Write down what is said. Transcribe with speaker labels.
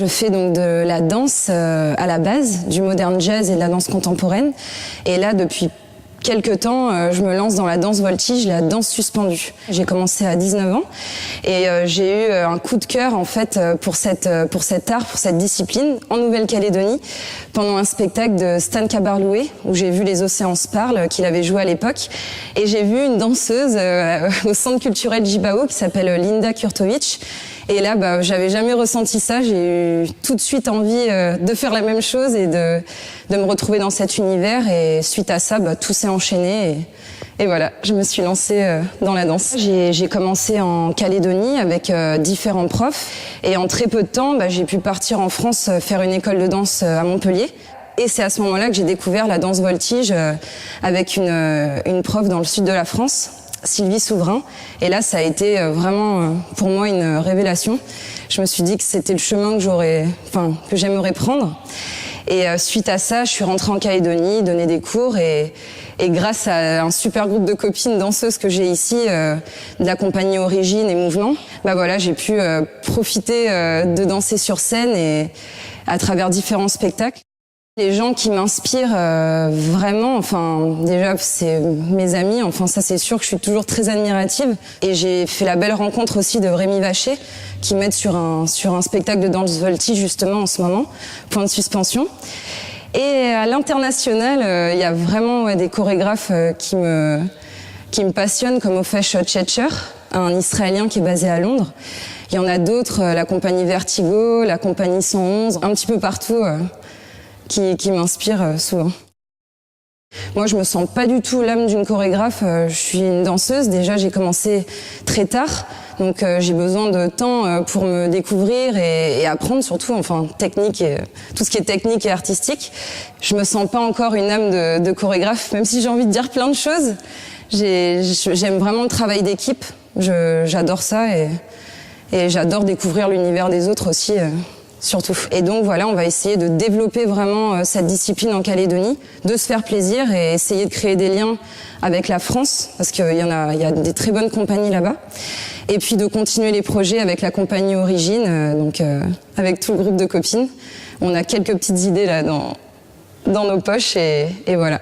Speaker 1: Je fais donc de la danse à la base, du modern jazz et de la danse contemporaine. Et là, depuis quelque temps, je me lance dans la danse voltige, la danse suspendue. J'ai commencé à 19 ans et j'ai eu un coup de cœur en fait pour cet art, pour cette discipline en Nouvelle-Calédonie pendant un spectacle de Stan Kabarloué où j'ai vu Les Océans se parlent qu'il avait joué à l'époque et j'ai vu une danseuse au centre culturel Jibao qui s'appelle Linda Kurtovic. Et là, j'avais jamais ressenti ça. J'ai eu tout de suite envie de faire la même chose et de me retrouver dans cet univers. Et suite à ça, tout s'est enchaîné. Et voilà, je me suis lancée dans la danse. J'ai commencé en Calédonie avec différents profs. Et en très peu de temps, j'ai pu partir en France faire une école de danse à Montpellier. Et c'est à ce moment-là que j'ai découvert la danse voltige avec une prof dans le sud de la France, Sylvie Souverain. Et là, ça a été vraiment pour moi une révélation. Je me suis dit que c'était le chemin que j'aimerais prendre. Et suite à ça, je suis rentrée en Calédonie, donner des cours et grâce à un super groupe de copines danseuses que j'ai ici, de la compagnie Origine et Mouvement, j'ai pu profiter de danser sur scène et à travers différents spectacles. Les gens qui m'inspirent vraiment, déjà c'est mes amis, ça c'est sûr que je suis toujours très admirative. Et j'ai fait la belle rencontre aussi de Rémi Vacher, qui m'aide sur un spectacle de danse voltige justement en ce moment, Point de suspension. Et à l'international, il y a vraiment des chorégraphes qui me passionnent, comme Ofesh Tchetcher, un Israélien qui est basé à Londres. Il y en a d'autres, la compagnie Vertigo, la compagnie 111, un petit peu partout. Qui m'inspire souvent. Moi, je me sens pas du tout l'âme d'une chorégraphe. Je suis une danseuse. Déjà, j'ai commencé très tard, donc j'ai besoin de temps pour me découvrir et apprendre surtout, technique et tout ce qui est technique et artistique. Je me sens pas encore une âme de chorégraphe, même si j'ai envie de dire plein de choses. J'aime vraiment le travail d'équipe. J'adore ça et j'adore découvrir l'univers des autres aussi. Surtout. Et donc voilà, on va essayer de développer vraiment cette discipline en Calédonie, de se faire plaisir et essayer de créer des liens avec la France, parce qu'il y a des très bonnes compagnies là-bas. Et puis de continuer les projets avec la compagnie Origine, avec tout le groupe de copines. On a quelques petites idées là dans nos poches et voilà.